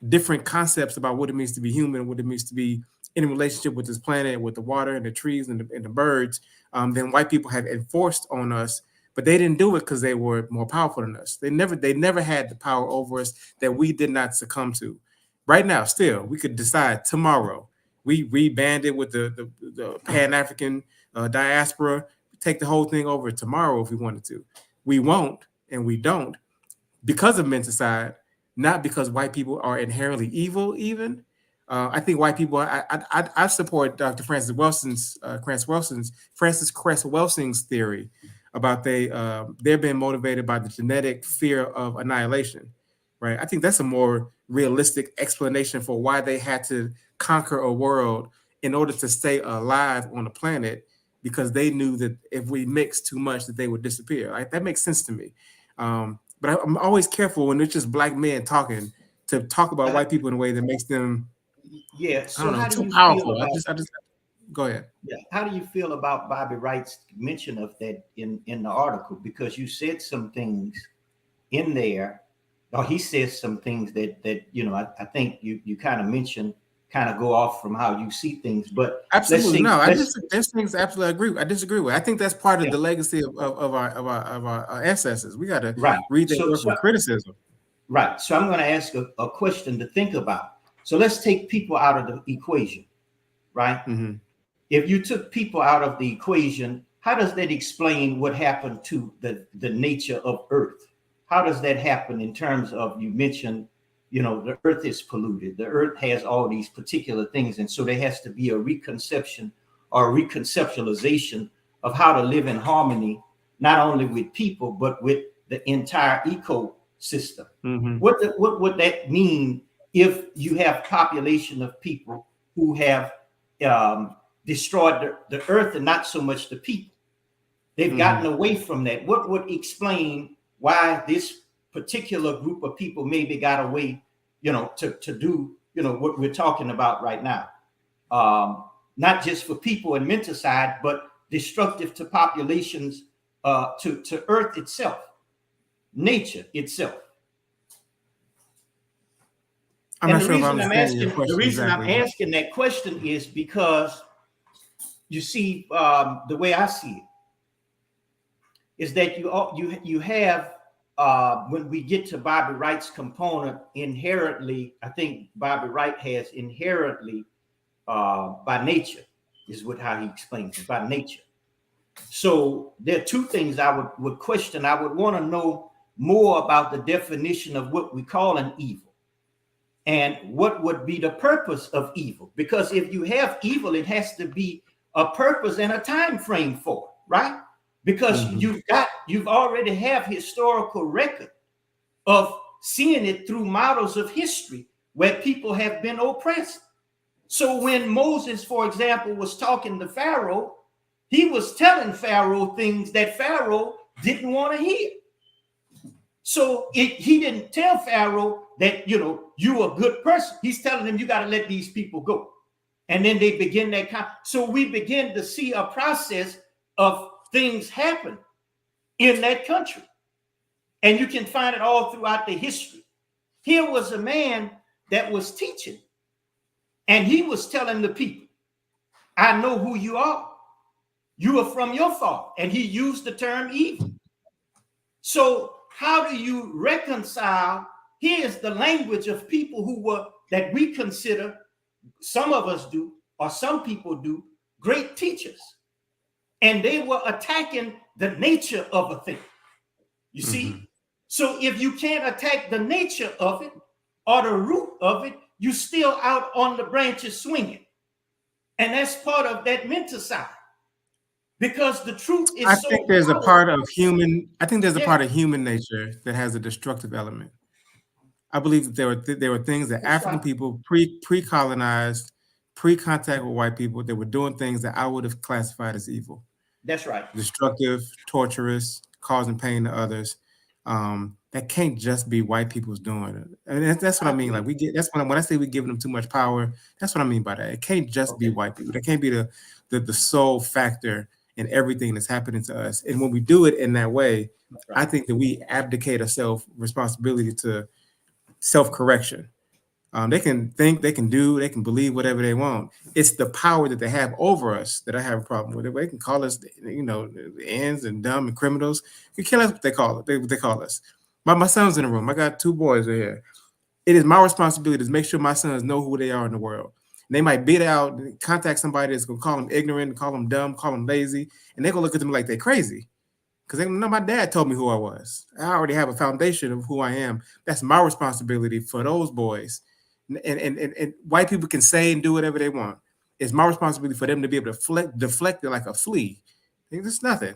different concepts about what it means to be human, what it means to be in a relationship with this planet, with the water and the trees and the birds, than white people have enforced on us. But they didn't do it because they were more powerful than us. They never had the power over us that we did not succumb to. Right now, still, we could decide tomorrow. We rebanded with the Pan-African diaspora, take the whole thing over tomorrow if we wanted to. We won't, and we don't, because of Mentacide, not because white people are inherently evil. Even I think white people. I support Dr. Francis Cress Welsing's theory about they're being motivated by the genetic fear of annihilation. Right. I think that's a more realistic explanation for why they had to conquer a world in order to stay alive on the planet, because they knew that if we mixed too much, that they would disappear. Right? That makes sense to me. But I'm always careful when it's just black men talking to talk about white people in a way that makes them, So I don't know, how do too you powerful. feel about, I just go ahead. Yeah, how do you feel about Bobby Wright's mention of that in the article? Because you said some things in there, or he says some things that you know, I think you kind of mentioned, kind of go off from how you see things. But Absolutely no. There's things I disagree with. I think that's part of the legacy of our ancestors. We got to read their work with criticism. Right. So I'm going to ask a question to think about. So let's take people out of the equation, right? Mm-hmm. If you took people out of the equation, how does that explain what happened to the nature of Earth? How does that happen in terms of, you mentioned, you know, the Earth is polluted. The Earth has all these particular things. And so there has to be a reconception or a reconceptualization of how to live in harmony, not only with people, but with the entire ecosystem. Mm-hmm. What would that mean if you have population of people who have destroyed the Earth and not so much the people? They've gotten away from that. What would explain why this particular group of people maybe got away, you know, to do, you know, what we're talking about right now? Not just for people and Mentacide, but destructive to populations, to Earth itself, nature itself. I'm not sure if I'm understanding your question. The reason exactly. I'm asking that question is because, you see, the way I see it is that you have, when we get to Bobby Wright's component, inherently, I think Bobby Wright has inherently, by nature, is how he explains it, by nature. So there are two things I would question. I would want to know more about the definition of what we call an evil, and what would be the purpose of evil. Because if you have evil, it has to be a purpose and a time frame for it, right? Because you've already have historical record of seeing it through models of history where people have been oppressed. So when Moses, for example, was talking to Pharaoh, he was telling Pharaoh things that Pharaoh didn't want to hear. So he didn't tell Pharaoh that, you know, you're a good person. He's telling him, you got to let these people go. And then they begin so we begin to see a process of things happen in that country. And you can find it all throughout the history. Here was a man that was teaching, and he was telling the people, I know who you are. You are from your father. And he used the term evil. So how do you reconcile? Here's the language of people that we consider, some of us do, or some people do, great teachers. And they were attacking the nature of a thing. You see? So if you can't attack the nature of it or the root of it, you still out on the branches swinging. And that's part of that Mentacide. Because the truth is I so think there's a powerful. part of human. I think there's a Yeah. part of human nature that has a destructive element. I believe that there were things that That's African right. people pre-colonized, pre-contact with white people, that were doing things that I would have classified as evil, That's right. destructive, torturous, causing pain to others. That can't just be white people's doing it. And that's what I mean. Like that's when I say we're giving them too much power. That's what I mean by that. It can't just be white people. That can't be the sole factor in everything that's happening to us. And when we do it in that way, I think that we abdicate a responsibility to self-correction. They can think, they can do, they can believe whatever they want. It's the power that they have over us that I have a problem with. They can call us, ends and dumb and criminals. You kill us, what they call it. They call us. My son's in the room. I got 2 boys right here. It is my responsibility to make sure my sons know who they are in the world. And they might beat out, contact somebody that's gonna call them ignorant, call them dumb, call them lazy, and they're gonna look at them like they're crazy. Because they know my dad told me who I was. I already have a foundation of who I am. That's my responsibility for those boys. And white people can say and do whatever they want. It's my responsibility for them to be able to deflect it like a flea. It's nothing.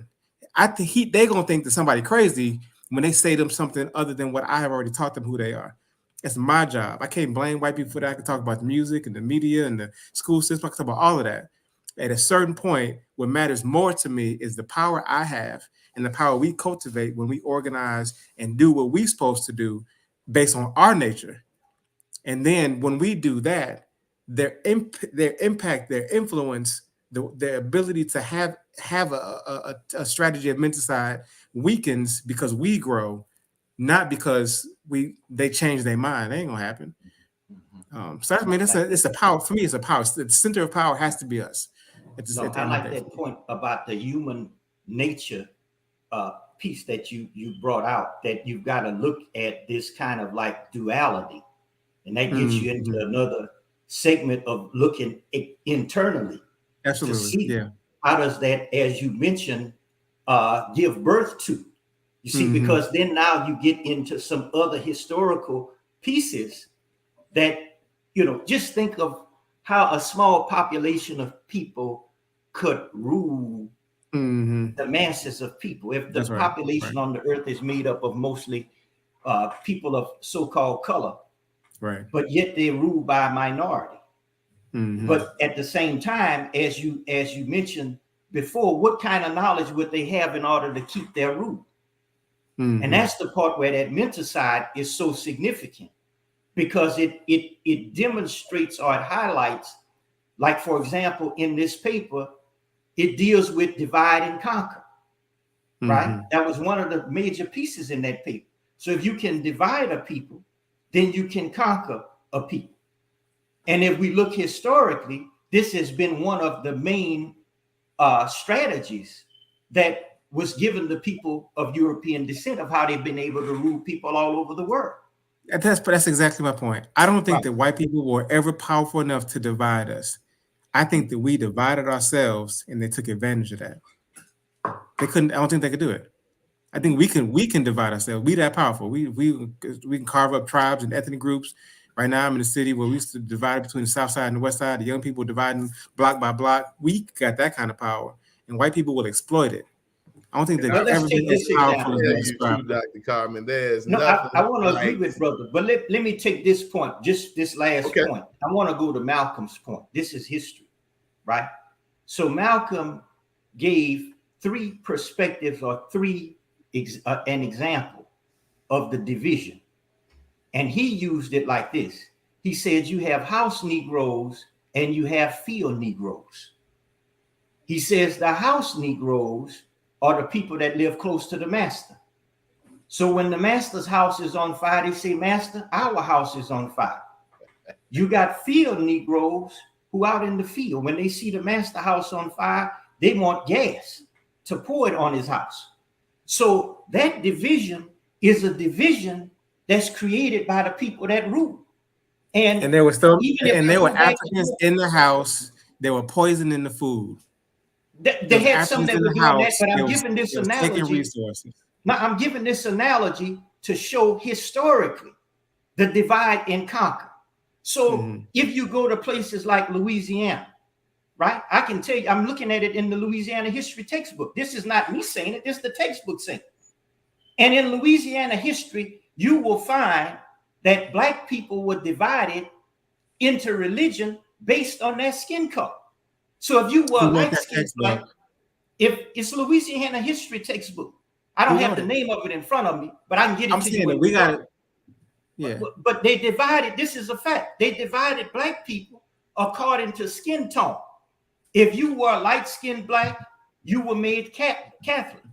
I think they're gonna think that somebody crazy when they say them something other than what I have already taught them who they are. It's my job. I can't blame white people for that. I can talk about the music and the media and the school system. I can talk about all of that. At a certain point, what matters more to me is the power I have and the power we cultivate when we organize and do what we're supposed to do based on our nature. And then when we do that, their impact, their influence, their ability to have a strategy of Mentacide weakens because we grow, not because they change their mind. That ain't gonna happen. So I mean, it's a power for me. It's a power. The center of power has to be us. I like that point about the human nature piece that you brought out. That you've got to look at this kind of like duality, and that gets you into another segment of looking internally. Absolutely. To see yeah. How does that, as you mentioned, give birth to? You see, because then now you get into some other historical pieces that, just think of how a small population of people could rule the masses of people. If the population on the earth is made up of mostly people of so-called color, but yet they're ruled by a minority. But at the same time, as you mentioned before, what kind of knowledge would they have in order to keep their rule? And that's the part where that Mentacide is so significant, because it demonstrates or it highlights, like, for example, in this paper, it deals with divide and conquer, right? That was one of the major pieces in that paper. So if you can divide a people, then you can conquer a people. And if we look historically, this has been one of the main strategies that was given the people of European descent of how they've been able to rule people all over the world. That's exactly my point. I don't think that white people were ever powerful enough to divide us. I think that we divided ourselves and they took advantage of that. They couldn't. I don't think they could do it. I think we can divide ourselves. We that powerful. We can carve up tribes and ethnic groups. Right now, I'm in a city where we used to divide between the South Side and the West Side. The young people dividing block by block. We got that kind of power, and white people will exploit it. I don't think they've ever been as powerful as they describe. Dr. Carmen, there's I want to agree with brother, but let me take this point, just this last point. I want to go to Malcolm's point. This is history, right? So Malcolm gave 3 perspectives or 3 an example of the division. And he used it like this. He said you have house Negroes and you have field Negroes. He says the house Negroes are the people that live close to the master. So when the master's house is on fire, they say, Master, our house is on fire. You got field Negroes who out in the field, when they see the master house on fire, they want gas to pour it on his house. So that division is a division that's created by the people that rule. And there were Africans in the house. There were poison in the food. They had some that were doing that, but I'm giving this analogy. Now I'm giving this analogy to show historically the divide and conquer. So if you go to places like Louisiana, right? I can tell you, I'm looking at it in the Louisiana history textbook. This is not me saying it, this is the textbook saying it. And in Louisiana history, you will find that Black people were divided into religion based on their skin color. So if you were light-skinned Black, if it's Louisiana history textbook, I don't have the name of it in front of me, but I can get it to you. We got it. Yeah. But they divided, this is a fact, they divided Black people according to skin tone. If you were light-skinned Black, you were made Catholic.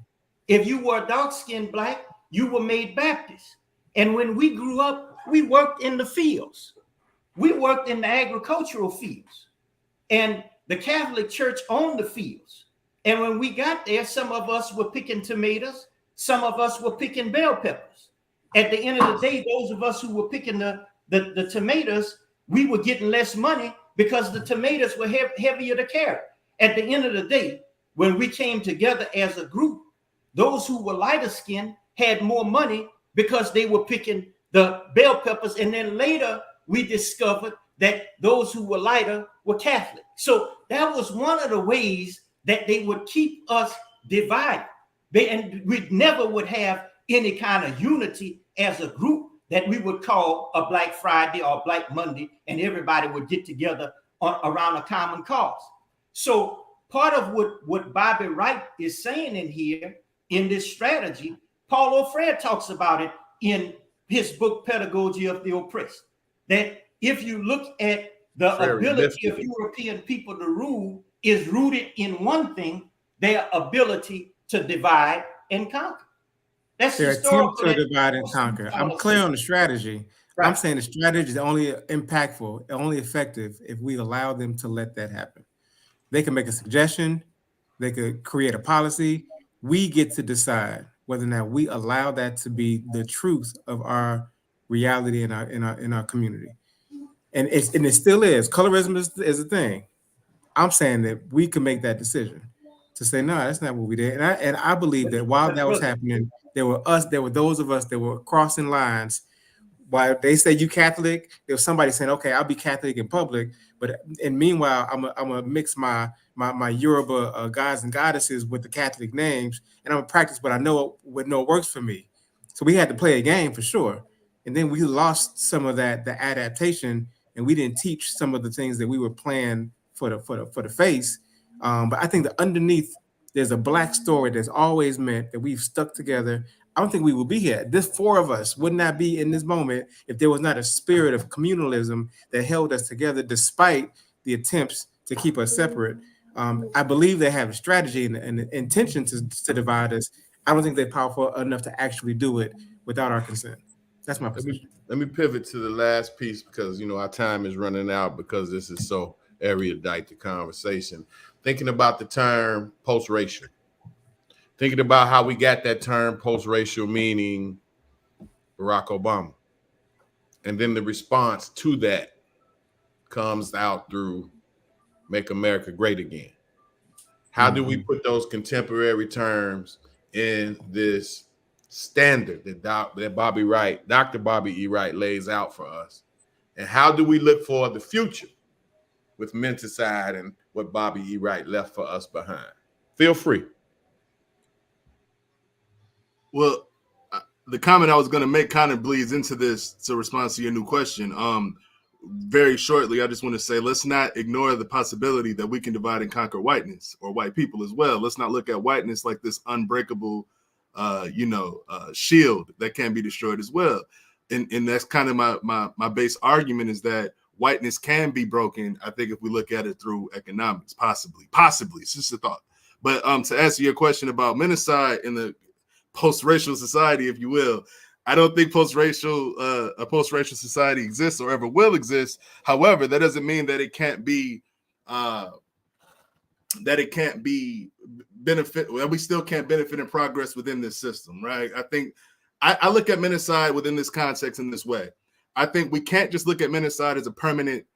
If you were dark-skinned Black, you were made Baptist. And when we grew up, we worked in the fields. We worked in the agricultural fields. And the Catholic Church owned the fields. And when we got there, some of us were picking tomatoes, some of us were picking bell peppers. At the end of the day, those of us who were picking the tomatoes, we were getting less money because the tomatoes were heavier to carry. At the end of the day, when we came together as a group, those who were lighter skinned had more money because they were picking the bell peppers. And then later we discovered that those who were lighter were Catholic. So that was one of the ways that they would keep us divided. And we never would have any kind of unity as a group that we would call a Black Friday or Black Monday, and everybody would get together around a common cause. So part of what Bobby Wright is saying in here, in this strategy, Paulo Freire talks about it in his book, Pedagogy of the Oppressed, that if you look at the ability of European people to rule is rooted in one thing, their ability to divide and conquer. That's their attempt to divide and conquer. I'm clear on the strategy. Right. I'm saying the strategy is only impactful, only effective if we allow them to let that happen. They can make a suggestion, they could create a policy. We get to decide whether or not we allow that to be the truth of our reality in our community. And it still is. Colorism is a thing. I'm saying that we can make that decision to say, no, that's not what we did. And I believe that while that was happening, there were those of us that were crossing lines. While they say you Catholic, there was somebody saying, okay, I'll be Catholic in public, and meanwhile, I'm gonna mix my Yoruba gods and goddesses with the Catholic names, and I'm gonna practice what I know works for me. So we had to play a game for sure, and then we lost some of the adaptation, and we didn't teach some of the things that we were playing for the face. But I think that underneath there's a Black story that's always meant that we've stuck together. I don't think we would be here. This four of us would not be in this moment if there was not a spirit of communalism that held us together despite the attempts to keep us separate. I believe they have a strategy and the intention to divide us. I don't think they're powerful enough to actually do it without our consent. That's my position. Let me pivot to the last piece because, our time is running out because this is so erudite, the conversation. Thinking about the term post-racial. Thinking about how we got that term post-racial, meaning Barack Obama. And then the response to that comes out through Make America Great Again. How do we put those contemporary terms in this standard that Dr. Bobby E. Wright lays out for us? And how do we look for the future with Mentacide and what Bobby E. Wright left for us behind? Feel free. Well, the comment I was going to make kind of bleeds into this to respond to your new question. Very shortly, I just want to say, let's not ignore the possibility that we can divide and conquer whiteness or white people as well. Let's not look at whiteness like this unbreakable, shield that can be destroyed as well. And that's kind of my base argument is that whiteness can be broken. I think if we look at it through economics, possibly, it's just a thought. But to answer your question about Mentacide in the post-racial society, if you will, I don't think a post-racial society exists or ever will exist. However, that doesn't mean that it can't be benefit. Well, we still can't benefit and progress within this system, right? I think I look at Mentacide within this context in this way. I think we can't just look at Mentacide as a permanent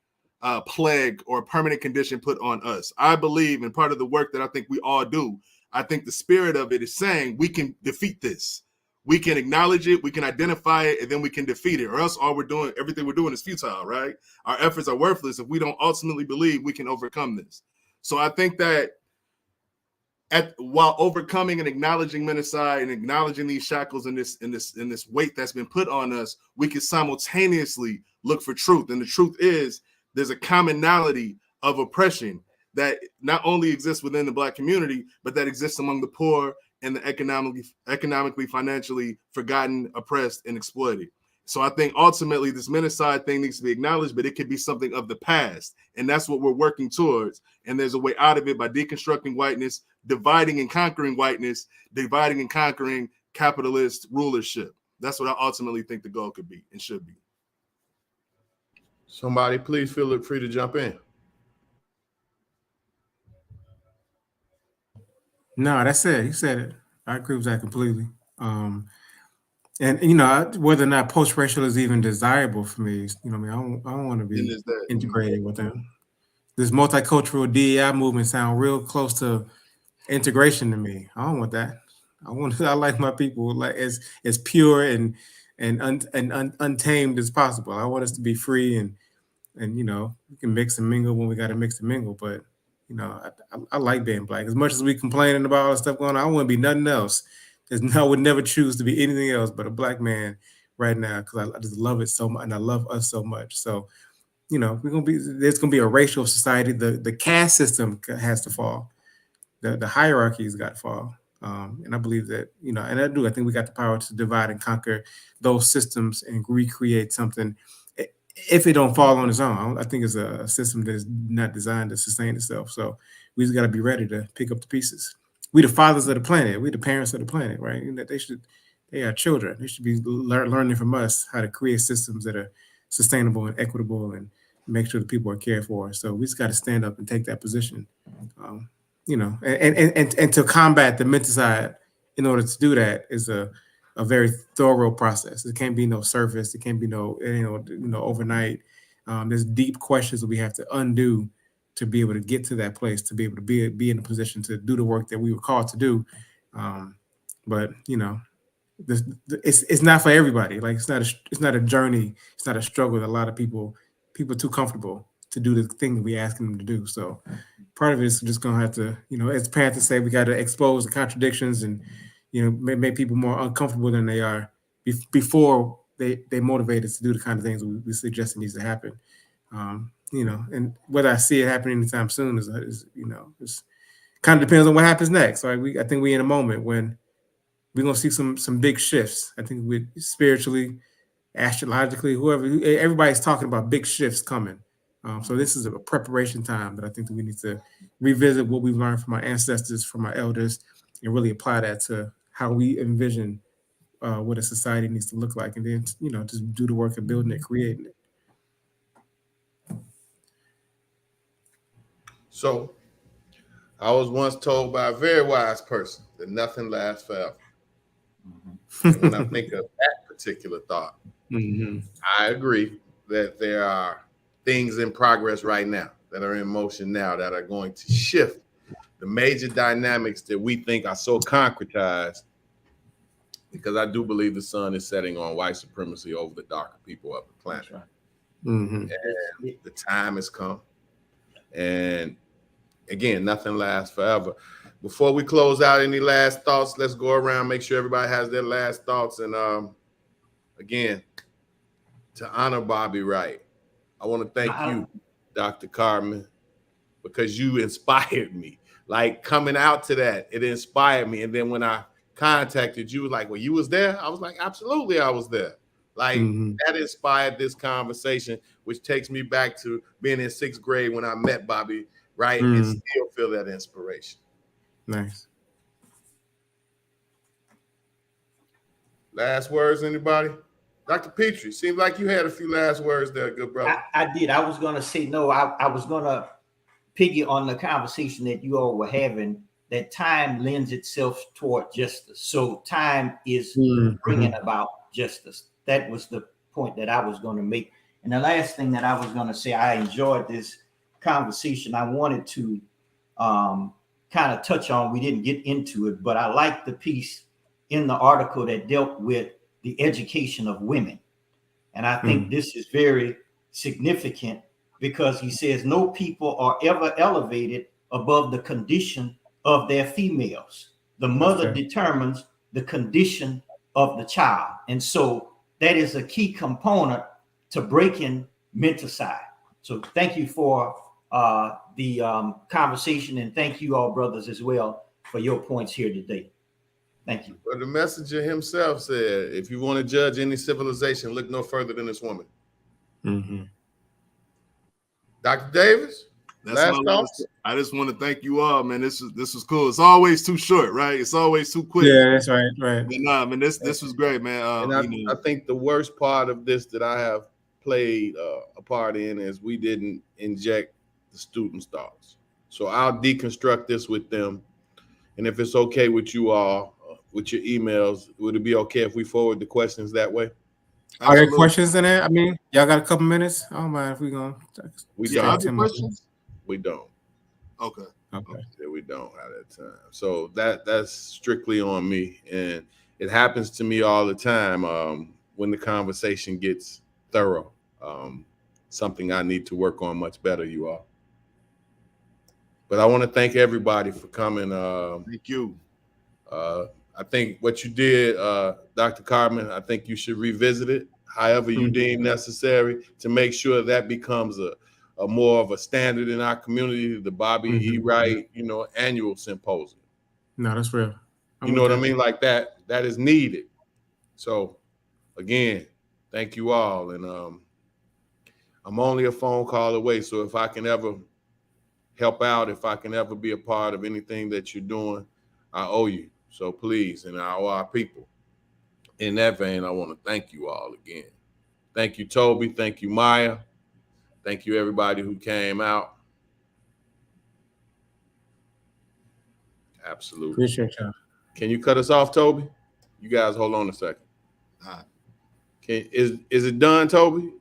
plague or a permanent condition put on us. I believe, and part of the work that I think we all do, I think the spirit of it is saying we can defeat this. we can acknowledge it, we can identify it, and then we can defeat it. Or else everything we're doing is futile, right? Our efforts are worthless if we don't ultimately believe we can overcome this. So I think that while overcoming and acknowledging Mentacide and acknowledging these shackles and this weight that's been put on us, we can simultaneously look for truth. And the truth is there's a commonality of oppression that not only exists within the Black community, but that exists among the poor and the economically, financially forgotten, oppressed, and exploited. So I think ultimately this Mentacide thing needs to be acknowledged, but it could be something of the past. And that's what we're working towards. And there's a way out of it by deconstructing whiteness, dividing and conquering whiteness, dividing and conquering capitalist rulership. That's what I ultimately think the goal could be and should be. Somebody please feel free to jump in. No, that's it. He said it. I agree with that completely. And you know, whether or not post-racial is even desirable for me, you know, I mean, I don't want to be integrated with them. This multicultural DEI movement sound real close to integration to me. I don't want that. I like my people like as pure and untamed as possible. I want us to be free and you know, we can mix and mingle when we got to mix and mingle. But you know, I like being Black. As much as we complaining about all the stuff going on, I want to be nothing else. I would never choose to be anything else but a Black man right now because I just love it so much and I love us so much. So, you know, there's gonna be a racial society. The caste system has to fall. The hierarchy's got to fall. And I believe that, you know, and I think we got the power to divide and conquer those systems and recreate something. If it don't fall on its own, I think it's a system that is not designed to sustain itself. So we just got to be ready to pick up the pieces. We the fathers of the planet. We the parents of the planet, right? And that they are children. They should be learning from us how to create systems that are sustainable and equitable and make sure that people are cared for. So we just got to stand up and take that position, you know, and to combat the Mentacide in order to do that is a very thorough process. It can't be no surface. It can't be no, overnight. There's deep questions that we have to undo to be able to get to that place, to be able to be in a position to do the work that we were called to do. But you know, it's not for everybody. Like it's not a journey. It's not a struggle. That a lot of people are too comfortable to do the thing that we asking them to do. So part of it is just gonna have to, you know, as parents say, we got to expose the contradictions and, you know, make people more uncomfortable than they are before they motivate us to do the kind of things we suggest needs to happen. You know, and whether I see it happening anytime soon is you know, it's kind of depends on what happens next. Right? I think we're in a moment when we're gonna see some big shifts. I think we spiritually, astrologically, everybody's talking about big shifts coming. So this is a preparation time that I think that we need to revisit what we've learned from our ancestors, from our elders, and really apply that to how we envision what a society needs to look like, and then, you know, just do the work of building it, creating it. So I was once told by a very wise person that nothing lasts forever. And when I think of that particular thought, I agree that there are things in progress right now that are in motion now that are going to shift the major dynamics that we think are so concretized, because I do believe the sun is setting on white supremacy over the darker people of the planet. Right. And the time has come. And again, nothing lasts forever. Before we close out, any last thoughts? Let's go around, make sure everybody has their last thoughts. And again, to honor Bobby Wright, I want to thank you, Dr. Carmen, because you inspired me. Like coming out to that, it inspired me. And then when I contacted you, like, well, you was there? I was like, absolutely, I was there. Like that inspired this conversation, which takes me back to being in 6th grade when I met Bobby Wright and still feel that inspiration. Nice. Last words, anybody? Dr. Petrie, seems like you had a few last words there, good brother. I did. I was going to say, no, I was going to piggy on the conversation that you all were having, that time lends itself toward justice. So time is bringing about justice. That was the point that I was going to make. And the last thing that I was going to say, I enjoyed this conversation. I wanted to kind of touch on, we didn't get into it, but I like the piece in the article that dealt with the education of women. And I think this is very significant because he says no people are ever elevated above the condition of their females. The mother determines the condition of the child. And so that is a key component to breaking menticide. So thank you for the conversation, and thank you all brothers as well for your points here today. Thank you. But the messenger himself said, if you want to judge any civilization, look no further than this woman. Dr. Davis, last thoughts? I just want to thank you all, man. This was cool. It's always too short, right? It's always too quick. Yeah, that's right. Right. But nah, man, this was great, man. And I think the worst part of this that I have played a part in is we didn't inject the students' thoughts. So I'll deconstruct this with them. And if it's okay with you all, with your emails, would it be okay if we forward the questions that way? Are there questions in there? I mean, y'all got a couple minutes? I don't mind if we go. We don't. Questions? We don't. Okay. Yeah, we don't have that time. So that's strictly on me. And it happens to me all the time when the conversation gets thorough. Something I need to work on much better, you all. But I want to thank everybody for coming. Thank you. I think what you did, Dr. Carmen, I think you should revisit it however you deem necessary to make sure that becomes a more of a standard in our community, the Bobby E. Wright, annual symposium. No, that's real. You know what I mean? Like that is needed. So again, thank you all. And I'm only a phone call away. So if I can ever help out, if I can ever be a part of anything that you're doing, I owe you. So please, and I owe our people. In that vein, I want to thank you all again. Thank you, Toby. Thank you, Maya. Thank you, everybody who came out. Absolutely. Appreciate y'all. Can you cut us off, Toby? You guys hold on a second. All right. Is it done, Toby?